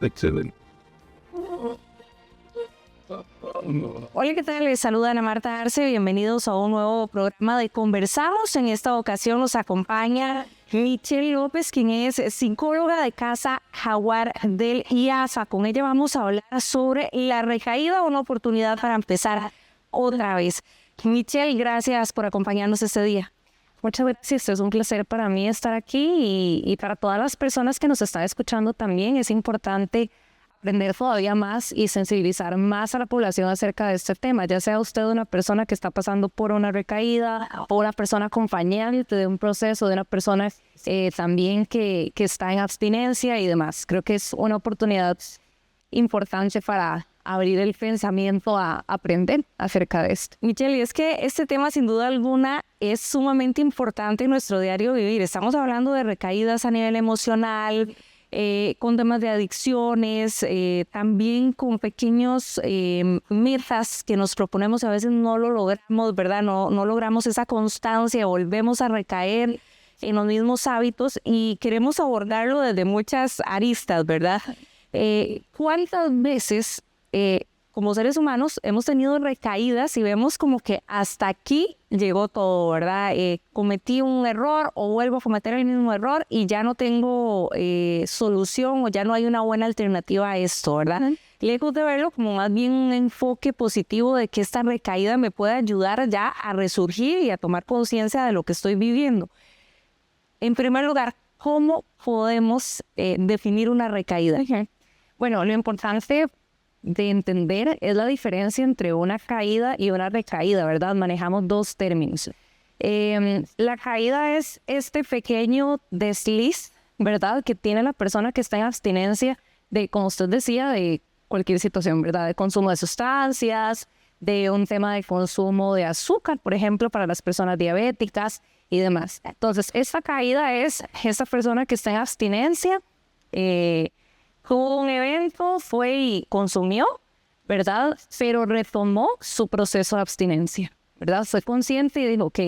Excelente. Hola, ¿qué tal? Les saluda Ana Marta Arce. Bienvenidos a un nuevo programa de Conversamos. En esta ocasión nos acompaña Michelle López, quien es psicóloga de Casa Jaguar del IASA. Con ella vamos a hablar sobre la recaída, una oportunidad para empezar otra vez. Michelle, gracias por acompañarnos este día. Muchas gracias, es un placer para mí estar aquí y para todas las personas que nos están escuchando también es importante aprender todavía más y sensibilizar más a la población acerca de este tema, ya sea usted una persona que está pasando por una recaída o una persona acompañante de un proceso, de una persona también que está en abstinencia y demás. Creo que es una oportunidad importante para abrir el pensamiento a aprender acerca de esto. Michelle, y es que este tema sin duda alguna es sumamente importante en nuestro diario vivir. Estamos hablando de recaídas a nivel emocional, con temas de adicciones, también con pequeños metas que nos proponemos y a veces no lo logramos, ¿verdad? No logramos esa constancia, volvemos a recaer en los mismos hábitos y queremos abordarlo desde muchas aristas, ¿verdad? ¿Cuántas veces como seres humanos hemos tenido recaídas y vemos como que hasta aquí llegó todo, ¿verdad? Cometí un error o vuelvo a cometer el mismo error y ya no tengo solución o ya no hay una buena alternativa a esto, ¿verdad? Lejos de verlo como más bien un enfoque positivo de que esta recaída me puede ayudar ya a resurgir y a tomar conciencia de lo que estoy viviendo. En primer lugar, ¿cómo podemos definir una recaída? Bueno, lo importante de entender es la diferencia entre una caída y una recaída, ¿verdad? Manejamos dos términos. La caída es este pequeño desliz, ¿verdad? Que tiene la persona que está en abstinencia de, como usted decía, de cualquier situación, ¿verdad? De consumo de sustancias, de un tema de consumo de azúcar, por ejemplo, para las personas diabéticas y demás. Entonces, esta caída es esta persona que está en abstinencia, tuvo un evento, fue y consumió, ¿verdad? Pero retomó su proceso de abstinencia, ¿verdad? Fue consciente y dijo, ok,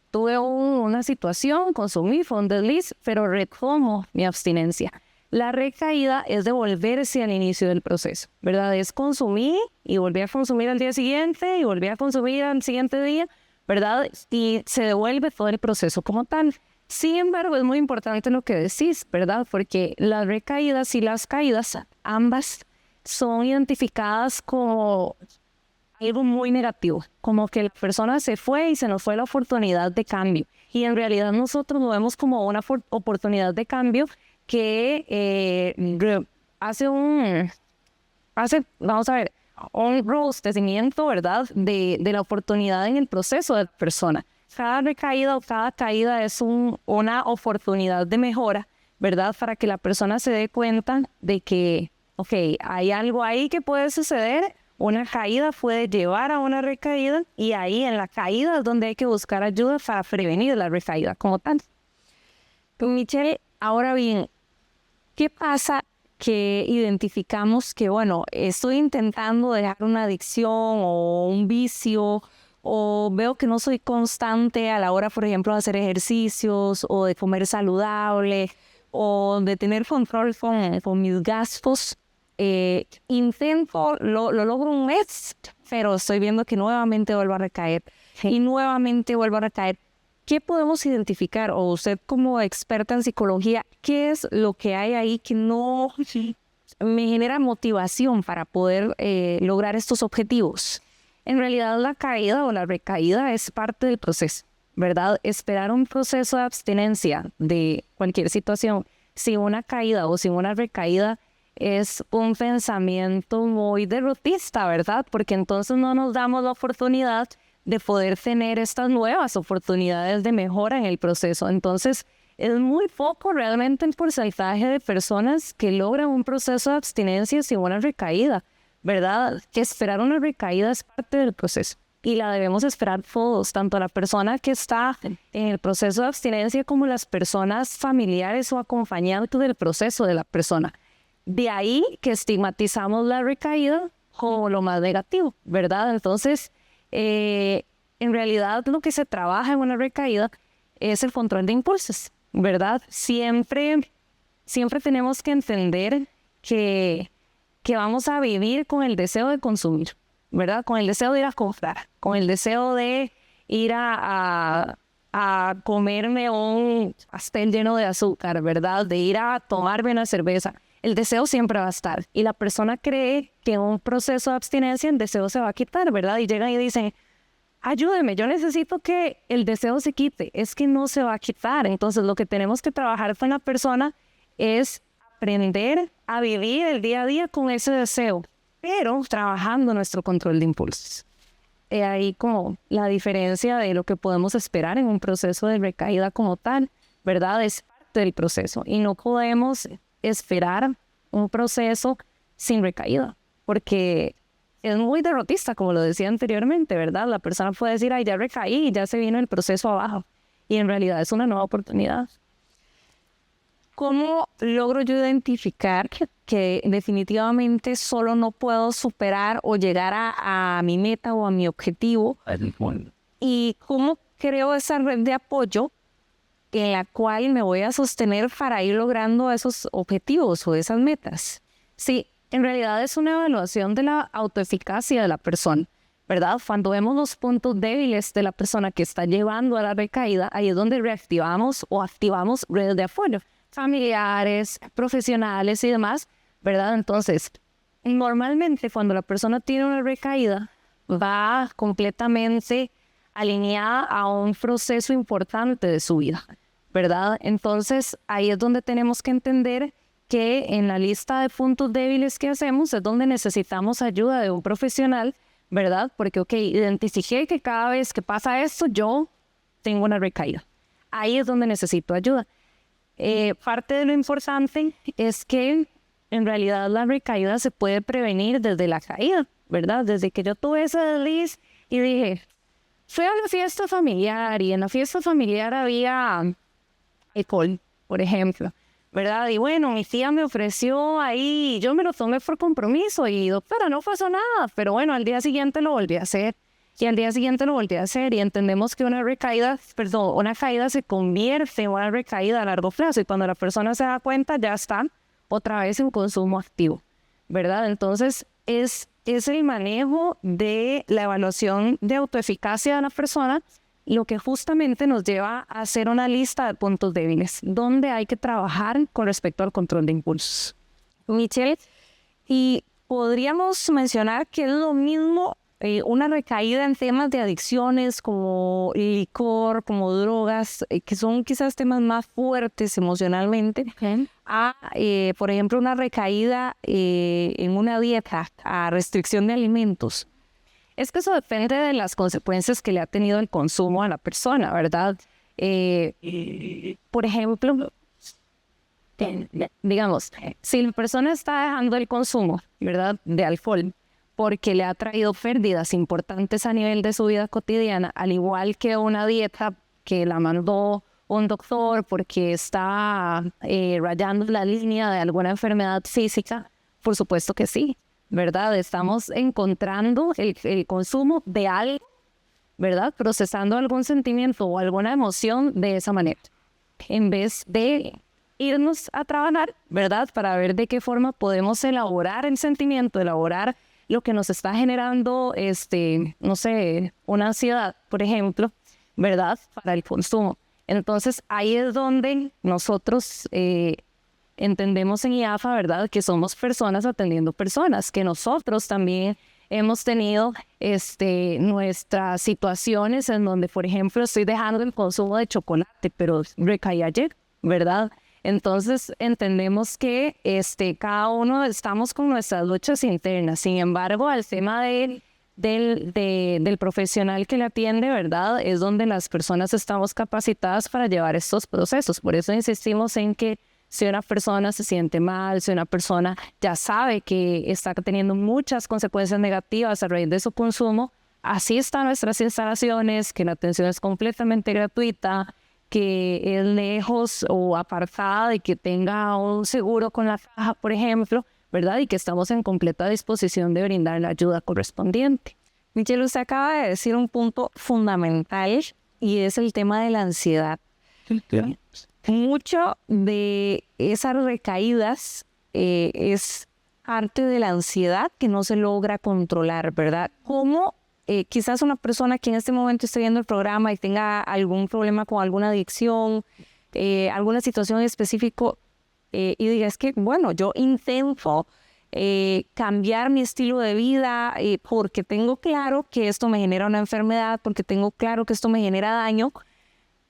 tuve una situación, consumí, fue un desliz, pero retomo mi abstinencia. La recaída es devolverse al inicio del proceso, ¿verdad? Es consumir y volví a consumir al día siguiente y volví a consumir al siguiente día, ¿verdad? Y se devuelve todo el proceso como tal. Sin embargo, es muy importante lo que decís, ¿verdad? Porque las recaídas y las caídas, ambas son identificadas como algo muy negativo, como que la persona se fue y se nos fue la oportunidad de cambio. Y en realidad nosotros lo vemos como una oportunidad de cambio que vamos a ver, un robustecimiento, ¿verdad? De la oportunidad en el proceso de la persona. Cada recaída o cada caída es una oportunidad de mejora, ¿verdad? Para que la persona se dé cuenta de que, ok, hay algo ahí que puede suceder, una caída puede llevar a una recaída y ahí en la caída es donde hay que buscar ayuda para prevenir la recaída como tal. Michelle, ahora bien, ¿qué pasa que identificamos que, bueno, estoy intentando dejar una adicción o un vicio o veo que no soy constante a la hora, por ejemplo, de hacer ejercicios o de comer saludable o de tener control con mis gastos? Intento, lo logro un mes, pero estoy viendo que nuevamente vuelvo a recaer y nuevamente vuelvo a recaer. ¿Qué podemos identificar? O usted como experta en psicología, ¿qué es lo que hay ahí que no me genera motivación para poder lograr estos objetivos? En realidad la caída o la recaída es parte del proceso, ¿verdad? Esperar un proceso de abstinencia de cualquier situación sin una caída o sin una recaída es un pensamiento muy derrotista, ¿verdad? Porque entonces no nos damos la oportunidad de poder tener estas nuevas oportunidades de mejora en el proceso. Entonces, es muy poco realmente el porcentaje de personas que logran un proceso de abstinencia sin una recaída, ¿verdad? Que esperar una recaída es parte del proceso y la debemos esperar todos, tanto la persona que está en el proceso de abstinencia como las personas familiares o acompañantes del proceso de la persona. De ahí que estigmatizamos la recaída como lo más negativo, ¿verdad? Entonces, en realidad lo que se trabaja en una recaída es el control de impulsos, ¿verdad? Siempre tenemos que entender que vamos a vivir con el deseo de consumir, ¿verdad? Con el deseo de ir a comprar, con el deseo de ir a comerme un pastel lleno de azúcar, ¿verdad? De ir a tomarme una cerveza. El deseo siempre va a estar. Y la persona cree que en un proceso de abstinencia el deseo se va a quitar, ¿verdad? Y llegan y dicen, ayúdeme, yo necesito que el deseo se quite. Es que no se va a quitar. Entonces lo que tenemos que trabajar con la persona es aprender a vivir el día a día con ese deseo, pero trabajando nuestro control de impulsos. Ahí como la diferencia de lo que podemos esperar en un proceso de recaída como tal, ¿verdad? Es parte del proceso y no podemos esperar un proceso sin recaída, porque es muy derrotista, como lo decía anteriormente, ¿verdad? La persona puede decir, ay, ya recaí y ya se vino el proceso abajo, y en realidad es una nueva oportunidad. ¿Cómo logro yo identificar que definitivamente solo no puedo superar o llegar a mi meta o a mi objetivo? ¿Y cómo creo esa red de apoyo en la cual me voy a sostener para ir logrando esos objetivos o esas metas? Sí, en realidad es una evaluación de la autoeficacia de la persona, ¿verdad? Cuando vemos los puntos débiles de la persona que está llevando a la recaída, ahí es donde reactivamos o activamos redes de apoyo, familiares, profesionales y demás, ¿verdad? Entonces, normalmente cuando la persona tiene una recaída, va completamente alineada a un proceso importante de su vida, ¿verdad? Entonces, ahí es donde tenemos que entender que en la lista de puntos débiles que hacemos es donde necesitamos ayuda de un profesional, ¿verdad? Porque, ok, identifiqué que cada vez que pasa esto, yo tengo una recaída. Ahí es donde necesito ayuda. Parte de lo importante es que en realidad la recaída se puede prevenir desde la caída, ¿verdad? Desde que yo tuve ese desliz y dije, fui a una fiesta familiar y en la fiesta familiar había alcohol, por ejemplo, ¿verdad? Y bueno, mi tía me ofreció ahí, yo me lo tomé por compromiso y doctora, no pasó nada, pero bueno, al día siguiente lo volví a hacer. Y al día siguiente lo volví a hacer y entendemos que una caída se convierte en una recaída a largo plazo y cuando la persona se da cuenta ya está otra vez en consumo activo, ¿verdad? Entonces es el manejo de la evaluación de autoeficacia de la persona lo que justamente nos lleva a hacer una lista de puntos débiles donde hay que trabajar con respecto al control de impulsos. Michelle, y podríamos mencionar que es lo mismo una recaída en temas de adicciones como licor, como drogas, que son quizás temas más fuertes emocionalmente, a, por ejemplo, una recaída en una dieta, a restricción de alimentos. Es que eso depende de las consecuencias que le ha tenido el consumo a la persona, ¿verdad? Por ejemplo, digamos, si la persona está dejando el consumo, ¿verdad?, de alcohol, porque le ha traído pérdidas importantes a nivel de su vida cotidiana, al igual que una dieta que la mandó un doctor porque está rayando la línea de alguna enfermedad física, por supuesto que sí, ¿verdad? Estamos encontrando el consumo de algo, ¿verdad? Procesando algún sentimiento o alguna emoción de esa manera, en vez de irnos a trabajar, ¿verdad? Para ver de qué forma podemos elaborar el sentimiento, elaborar lo que nos está generando, no sé, una ansiedad, por ejemplo, ¿verdad? Para el consumo. Entonces, ahí es donde nosotros entendemos en IAFA, ¿verdad? Que somos personas atendiendo personas, que nosotros también hemos tenido nuestras situaciones en donde, por ejemplo, estoy dejando el consumo de chocolate, pero recaí ayer, ¿verdad? Entonces entendemos que cada uno estamos con nuestras luchas internas. Sin embargo, al tema del profesional que le atiende, ¿verdad? Es donde las personas estamos capacitadas para llevar estos procesos. Por eso insistimos en que si una persona se siente mal, si una persona ya sabe que está teniendo muchas consecuencias negativas a raíz de su consumo, asista a nuestras instalaciones, que la atención es completamente gratuita, que es lejos o apartada de que tenga un seguro con la caja, por ejemplo, ¿verdad? Y que estamos en completa disposición de brindar la ayuda correspondiente. Michelle, usted acaba de decir un punto fundamental y es el tema de la ansiedad. Mucho de esas recaídas es parte de la ansiedad que no se logra controlar, ¿verdad? ¿Cómo quizás una persona que en este momento esté viendo el programa y tenga algún problema con alguna adicción, alguna situación específica, y diga, es que, bueno, yo intento cambiar mi estilo de vida porque tengo claro que esto me genera una enfermedad, porque tengo claro que esto me genera daño,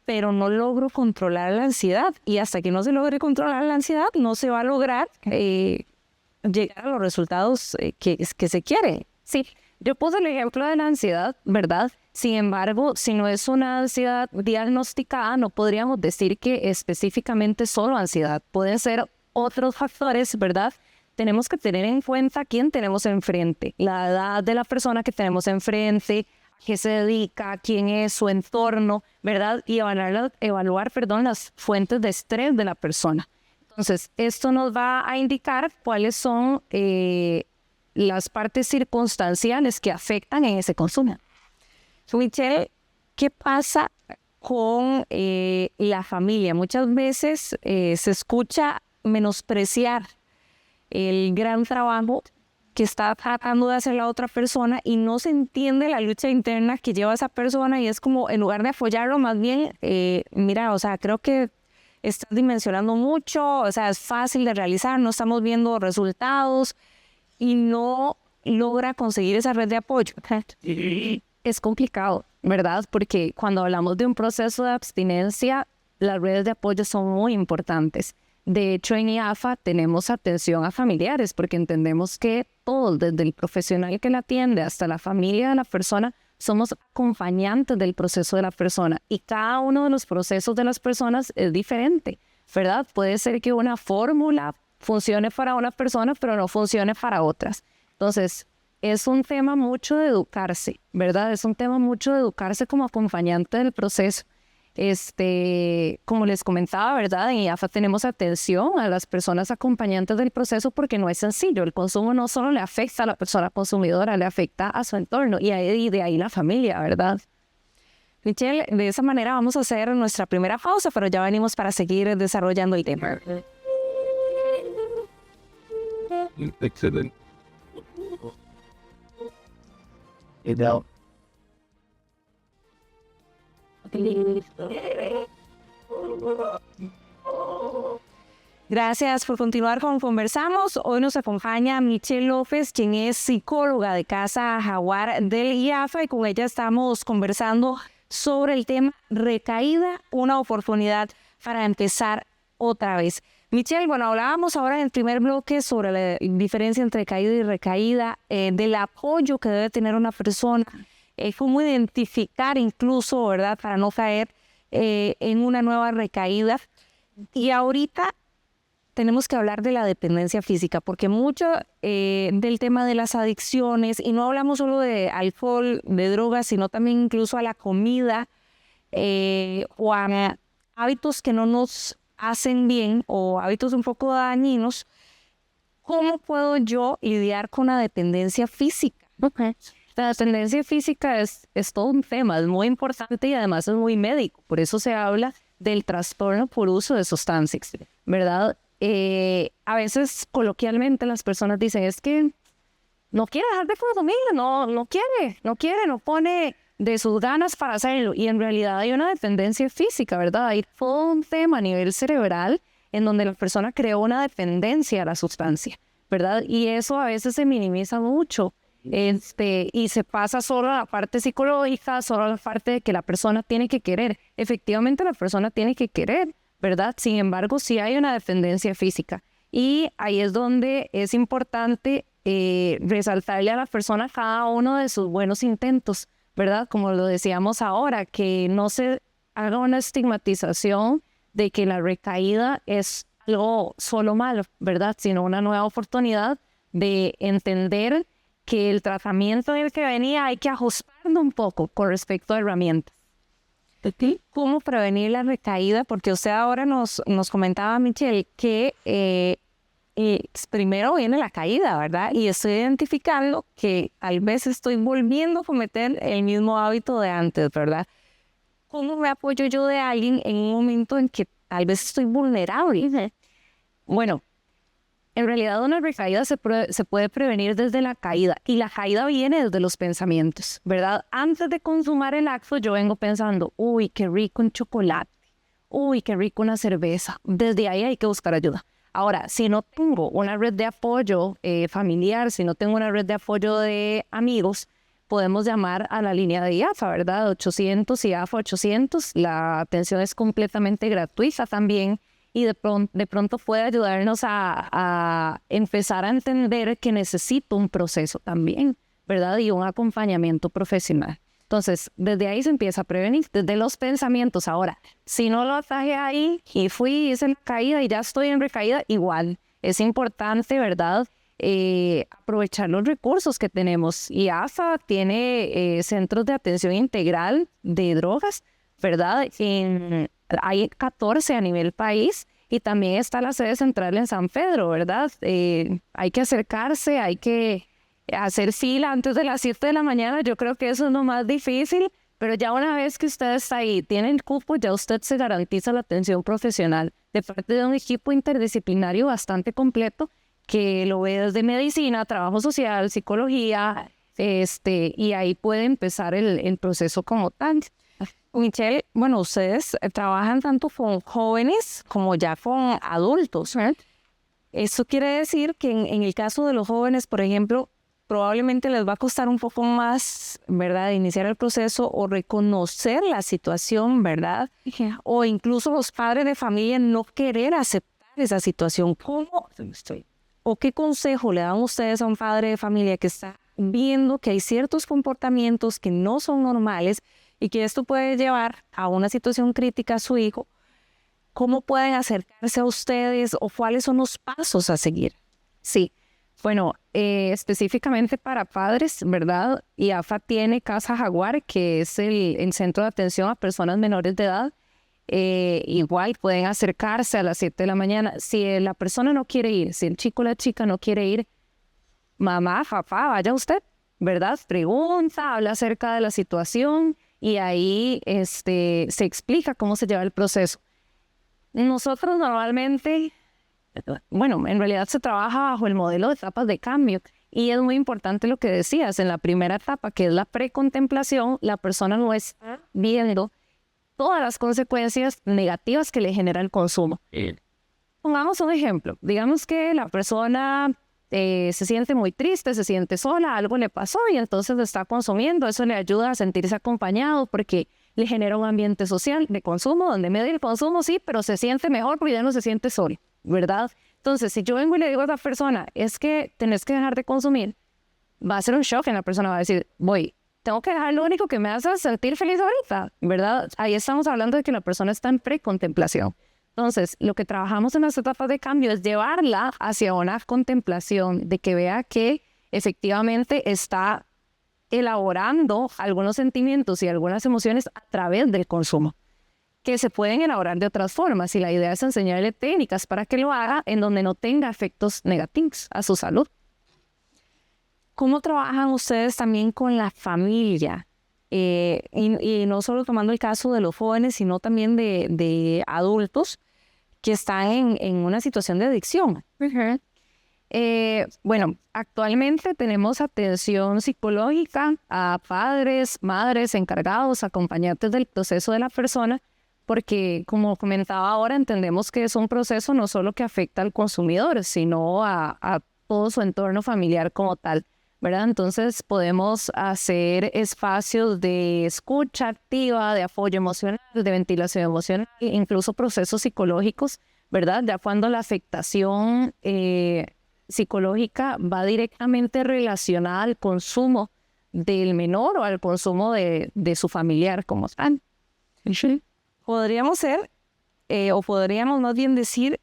pero no logro controlar la ansiedad. Y hasta que no se logre controlar la ansiedad, no se va a lograr llegar a los resultados que se quiere. Sí, yo puse el ejemplo de la ansiedad, ¿verdad? Sin embargo, si no es una ansiedad diagnosticada, no podríamos decir que específicamente solo ansiedad. Pueden ser otros factores, ¿verdad? Tenemos que tener en cuenta quién tenemos enfrente, la edad de la persona que tenemos enfrente, a qué se dedica, quién es su entorno, ¿verdad? Y evaluar, las fuentes de estrés de la persona. Entonces, esto nos va a indicar cuáles son las partes circunstanciales que afectan en ese consumo. Michelle, ¿qué pasa con la familia? Muchas veces se escucha menospreciar el gran trabajo que está tratando de hacer la otra persona y no se entiende la lucha interna que lleva esa persona y es como, en lugar de apoyarlo, más bien, mira, o sea, creo que estás dimensionando mucho, o sea, es fácil de realizar, no estamos viendo resultados y no logra conseguir esa red de apoyo. Es complicado, ¿verdad? Porque cuando hablamos de un proceso de abstinencia, las redes de apoyo son muy importantes. De hecho, en IAFA tenemos atención a familiares porque entendemos que todos, desde el profesional que la atiende hasta la familia de la persona, somos acompañantes del proceso de la persona y cada uno de los procesos de las personas es diferente, ¿verdad? Puede ser que una fórmula funcione para una persona, pero no funcione para otras. Entonces, es un tema mucho de educarse, ¿verdad? Es un tema mucho de educarse como acompañante del proceso. Como les comentaba, ¿verdad? En IAFA tenemos atención a las personas acompañantes del proceso porque no es sencillo. El consumo no solo le afecta a la persona consumidora, le afecta a su entorno y de ahí la familia, ¿verdad? Michelle, de esa manera vamos a hacer nuestra primera pausa, pero ya venimos para seguir desarrollando el tema. Excelente. Ideal. Gracias por continuar con Conversamos. Hoy nos acompaña Michelle López, quien es psicóloga de Casa Jaguar del IAFA y con ella estamos conversando sobre el tema recaída, una oportunidad para empezar otra vez. Michelle, bueno, hablábamos ahora en el primer bloque sobre la diferencia entre caída y recaída, del apoyo que debe tener una persona, cómo identificar incluso, ¿verdad?, para no caer en una nueva recaída. Y ahorita tenemos que hablar de la dependencia física, porque mucho del tema de las adicciones, y no hablamos solo de alcohol, de drogas, sino también incluso a la comida o a hábitos que no nos hacen bien o hábitos un poco dañinos. ¿Cómo puedo yo lidiar con la dependencia física? La dependencia física es todo un tema, es muy importante y además es muy médico. Por eso se habla del trastorno por uso de sustancias, ¿verdad? A veces coloquialmente las personas dicen, es que no quiere dejar de consumir, no quiere, no pone de sus ganas para hacerlo. Y en realidad hay una dependencia física, ¿verdad? Hay todo un tema a nivel cerebral en donde la persona creó una dependencia a la sustancia, ¿verdad? Y eso a veces se minimiza mucho. Y se pasa solo a la parte psicológica, solo a la parte de que la persona tiene que querer. Efectivamente, la persona tiene que querer, ¿verdad? Sin embargo, sí hay una dependencia física. Y ahí es donde es importante resaltarle a la persona cada uno de sus buenos intentos, ¿verdad? Como lo decíamos ahora, que no se haga una estigmatización de que la recaída es algo solo malo, ¿verdad? Sino una nueva oportunidad de entender que el tratamiento en el que venía hay que ajustarlo un poco con respecto a herramientas. ¿Cómo prevenir la recaída? Porque usted ahora nos comentaba, Michelle, que primero viene la caída, ¿verdad? Y estoy identificando que tal vez estoy volviendo a cometer el mismo hábito de antes, ¿verdad? ¿Cómo me apoyo yo de alguien en un momento en que tal vez estoy vulnerable? Bueno, En realidad una recaída se puede prevenir desde la caída y la caída viene desde los pensamientos, ¿verdad? Antes de consumar el acto yo vengo pensando, uy, qué rico un chocolate, uy, qué rico una cerveza. Desde ahí hay que buscar ayuda. Ahora, si no tengo una red de apoyo familiar, si no tengo una red de apoyo de amigos, podemos llamar a la línea de IAFA, ¿verdad? 800 IAFA 800. La atención es completamente gratuita también y de pronto puede ayudarnos a empezar a entender que necesito un proceso también, ¿verdad? Y un acompañamiento profesional. Entonces, desde ahí se empieza a prevenir, desde los pensamientos. Ahora, si no lo atajé ahí y fui, hice la caída y ya estoy en recaída, igual es importante, ¿verdad? Aprovechar los recursos que tenemos. Y AFA tiene centros de atención integral de drogas, ¿verdad? Hay 14 a nivel país y también está la sede central en San Pedro, ¿verdad? Hay que acercarse, hay que hacer fila antes de las 7 de la mañana. Yo creo que eso es lo más difícil, pero ya una vez que usted está ahí, tiene el cupo, ya usted se garantiza la atención profesional de parte de un equipo interdisciplinario bastante completo que lo ve desde medicina, trabajo social, psicología, y ahí puede empezar el proceso como tal. Michelle, bueno, ustedes trabajan tanto con jóvenes como ya con adultos, ¿verdad? Eso quiere decir que en el caso de los jóvenes, por ejemplo, probablemente les va a costar un poco más, ¿verdad?, iniciar el proceso o reconocer la situación, ¿verdad? O incluso los padres de familia no querer aceptar esa situación. ¿Cómo o qué consejo le dan ustedes a un padre de familia que está viendo que hay ciertos comportamientos que no son normales y que esto puede llevar a una situación crítica a su hijo? ¿Cómo pueden acercarse a ustedes o cuáles son los pasos a seguir? Sí, bueno, específicamente para padres, ¿verdad? IAFA tiene Casa Jaguar, que es el centro de atención a personas menores de edad. Igual pueden acercarse a las 7 de la mañana. Si la persona no quiere ir, si el chico o la chica no quiere ir, mamá, papá, vaya usted, ¿verdad? Pregunta, habla acerca de la situación y ahí se explica cómo se lleva el proceso. Nosotros normalmente, bueno, en realidad se trabaja bajo el modelo de etapas de cambio y es muy importante lo que decías. En la primera etapa, que es la precontemplación, la persona no está viendo todas las consecuencias negativas que le genera el consumo. Pongamos un ejemplo. Digamos que la persona se siente muy triste, se siente sola, algo le pasó y entonces está consumiendo. Eso le ayuda a sentirse acompañado porque le genera un ambiente social de consumo, donde medio el consumo sí, pero se siente mejor porque ya no se siente solo, ¿verdad? Entonces, si yo vengo y le digo a esa persona, es que tenés que dejar de consumir, va a ser un shock en la persona, va a decir, tengo que dejar lo único que me hace sentir feliz ahorita, ¿verdad? Ahí estamos hablando de que la persona está en precontemplación. Entonces, lo que trabajamos en las etapas de cambio es llevarla hacia una contemplación, de que vea que efectivamente está elaborando algunos sentimientos y algunas emociones a través del consumo, que se pueden elaborar de otras formas, y la idea es enseñarle técnicas para que lo haga en donde no tenga efectos negativos a su salud. ¿Cómo trabajan ustedes también con la familia? Y no solo tomando el caso de los jóvenes, sino también de adultos que están en una situación de adicción. Bueno, actualmente tenemos atención psicológica a padres, madres, encargados, acompañantes del proceso de la persona, porque como comentaba ahora, entendemos que es un proceso no solo que afecta al consumidor, sino a todo su entorno familiar como tal, ¿verdad? Entonces podemos hacer espacios de escucha activa, de apoyo emocional, de ventilación emocional, incluso procesos psicológicos, ¿verdad? Ya cuando la afectación psicológica va directamente relacionada al consumo del menor o al consumo de su familiar como tal. Podríamos o podríamos más bien decir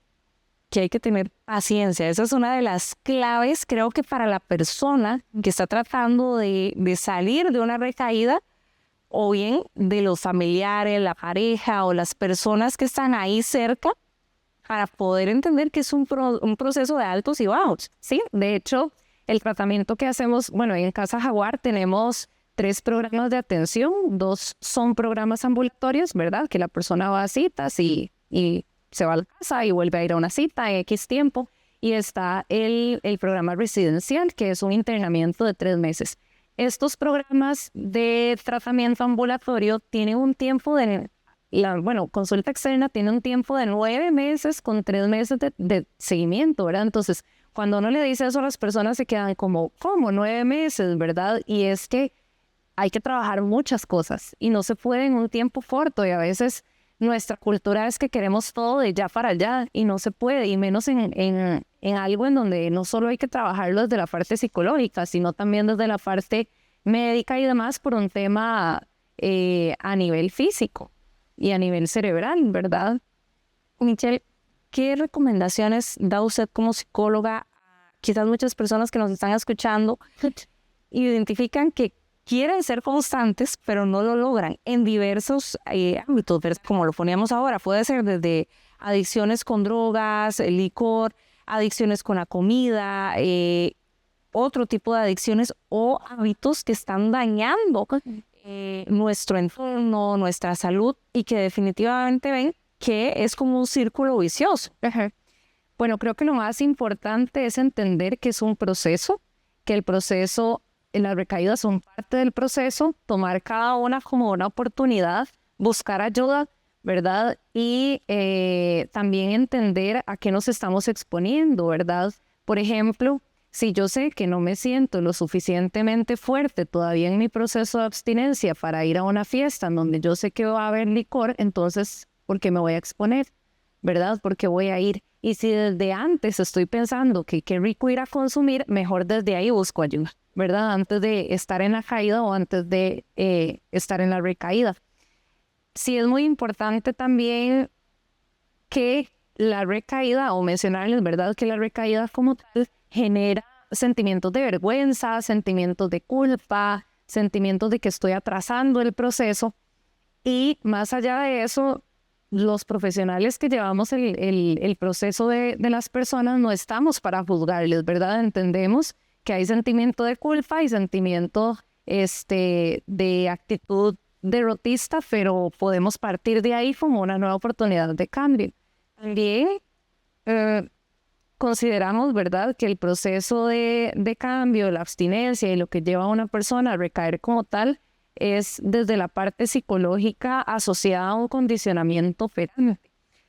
que hay que tener paciencia. Esa es una de las claves, creo que para la persona que está tratando de salir de una recaída, o bien de los familiares, la pareja o las personas que están ahí cerca, para poder entender que es un proceso de altos y bajos, ¿sí? De hecho, el tratamiento que hacemos, bueno, en Casa Jaguar tenemos 3 programas de atención, 2 son programas ambulatorios, ¿verdad? Que la persona va a citas y se va a la casa y vuelve a ir a una cita en X tiempo. y está el programa residencial, que es un internamiento de 3 meses. Estos programas de tratamiento ambulatorio tienen un tiempo consulta externa tiene un tiempo de 9 meses con 3 meses de seguimiento, ¿verdad? Entonces, cuando uno le dice eso a las personas se quedan como, ¿cómo? 9 meses, ¿verdad? Y es que hay que trabajar muchas cosas y no se puede en un tiempo corto, y a veces nuestra cultura es que queremos todo de ya para allá y no se puede, y menos en algo en donde no solo hay que trabajarlo desde la parte psicológica, sino también desde la parte médica y demás por un tema a nivel físico y a nivel cerebral, ¿verdad? Michelle, ¿qué recomendaciones da usted como psicóloga? Quizás muchas personas que nos están escuchando identifican que quieren ser constantes, pero no lo logran en diversos ámbitos, como lo poníamos ahora. Puede ser desde adicciones con drogas, el licor, adicciones con la comida, otro tipo de adicciones o hábitos que están dañando nuestro entorno, nuestra salud, y que definitivamente ven que es como un círculo vicioso. Bueno, creo que lo más importante es entender que es un proceso, que el proceso, las recaídas son parte del proceso, tomar cada una como una oportunidad, buscar ayuda, ¿verdad? Y también entender a qué nos estamos exponiendo, ¿verdad? Por ejemplo, si yo sé que no me siento lo suficientemente fuerte todavía en mi proceso de abstinencia para ir a una fiesta en donde yo sé que va a haber licor, entonces, ¿por qué me voy a exponer? ¿Verdad? Porque voy a ir. Y si desde antes estoy pensando que qué rico ir a consumir, mejor desde ahí busco ayuda, ¿verdad? Antes de estar en la caída o antes de estar en la recaída. Sí es muy importante también que la recaída, o mencionarles, ¿verdad? Que la recaída como tal genera sentimientos de vergüenza, sentimientos de culpa, sentimientos de que estoy atrasando el proceso. Y más allá de eso, los profesionales que llevamos el proceso de las personas no estamos para juzgarles, ¿verdad? Entendemos que hay sentimiento de culpa y sentimiento de actitud derrotista, pero podemos partir de ahí como una nueva oportunidad de cambio. También consideramos, ¿verdad?, que el proceso de cambio, la abstinencia y lo que lleva a una persona a recaer como tal es desde la parte psicológica asociada a un condicionamiento operante.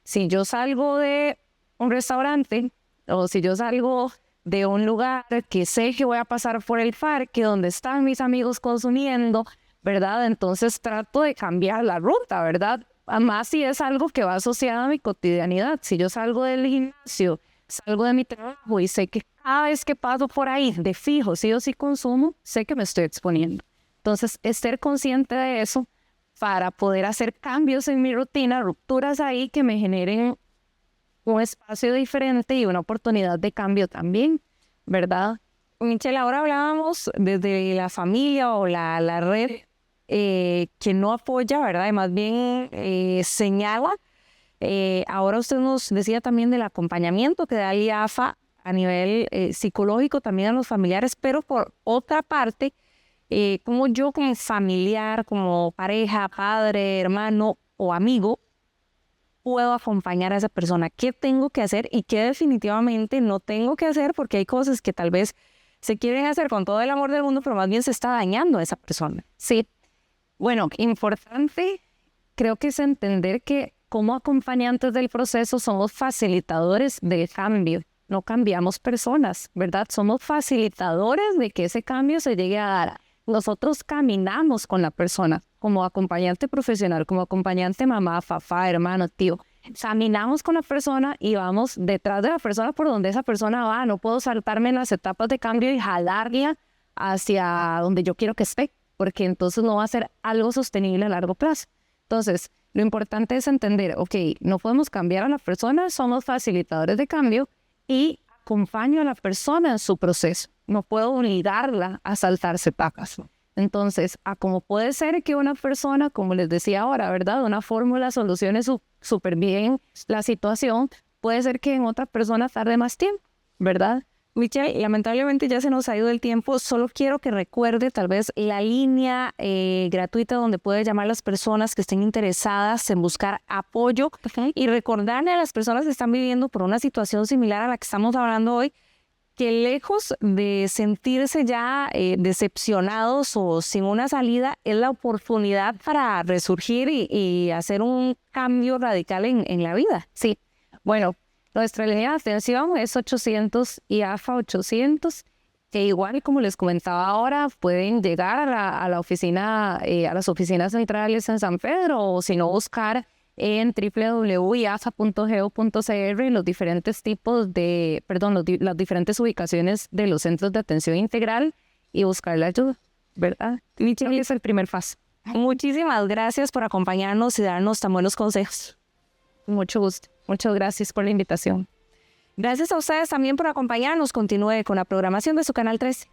Si yo salgo de un restaurante o si yo salgo de un lugar que sé que voy a pasar por el parque donde están mis amigos consumiendo, ¿verdad? Entonces trato de cambiar la ruta, ¿verdad? Además, si es algo que va asociado a mi cotidianidad. Si yo salgo del gimnasio, salgo de mi trabajo y sé que cada vez que paso por ahí, de fijo, sí o sí consumo, sé que me estoy exponiendo. Entonces, es ser consciente de eso para poder hacer cambios en mi rutina, rupturas ahí que me generen un espacio diferente y una oportunidad de cambio también, ¿verdad? Michelle, ahora hablábamos desde la familia o la red que no apoya, ¿verdad? Y más bien señala. Ahora usted nos decía también del acompañamiento que da el IAFA a nivel psicológico también a los familiares, pero por otra parte, como yo como familiar, como pareja, padre, hermano o amigo, puedo acompañar a esa persona. ¿Qué tengo que hacer y qué definitivamente no tengo que hacer? Porque hay cosas que tal vez se quieren hacer con todo el amor del mundo, pero más bien se está dañando a esa persona. Sí, bueno, importante creo que es entender que como acompañantes del proceso somos facilitadores del cambio. No cambiamos personas, ¿verdad? Somos facilitadores de que ese cambio se llegue a dar. Nosotros caminamos con la persona como acompañante profesional, como acompañante mamá, papá, hermano, tío. Caminamos con la persona y vamos detrás de la persona por donde esa persona va. No puedo saltarme en las etapas de cambio y jalarla hacia donde yo quiero que esté, porque entonces no va a ser algo sostenible a largo plazo. Entonces, lo importante es entender, ok, no podemos cambiar a la persona, somos facilitadores de cambio y acompaño a la persona en su proceso. No puedo obligarla a saltarse etapas. Entonces, a como puede ser que una persona, como les decía ahora, ¿verdad? Una fórmula solucione súper bien la situación, puede ser que en otra persona tarde más tiempo, ¿verdad? Michelle, lamentablemente ya se nos ha ido el tiempo. Solo quiero que recuerde tal vez la línea gratuita donde puede llamar las personas que estén interesadas en buscar apoyo y recordarle a las personas que están viviendo por una situación similar a la que estamos hablando hoy, que lejos de sentirse ya decepcionados o sin una salida, es la oportunidad para resurgir y hacer un cambio radical en la vida. Sí, bueno, nuestra línea de atención es 800 IAFA 800, que igual como les comentaba ahora, pueden llegar a la oficina, a las oficinas centrales en San Pedro, o si no, buscar en www.iafa.go.cr los diferentes tipos de, las diferentes ubicaciones de los centros de atención integral y buscar la ayuda, ¿verdad? Creo que es el primer paso. Muchísimas gracias por acompañarnos y darnos tan buenos consejos. Mucho gusto. Muchas gracias por la invitación. Gracias a ustedes también por acompañarnos. Continúe con la programación de su Canal 13.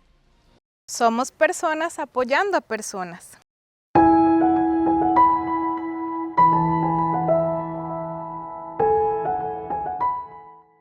Somos personas apoyando a personas.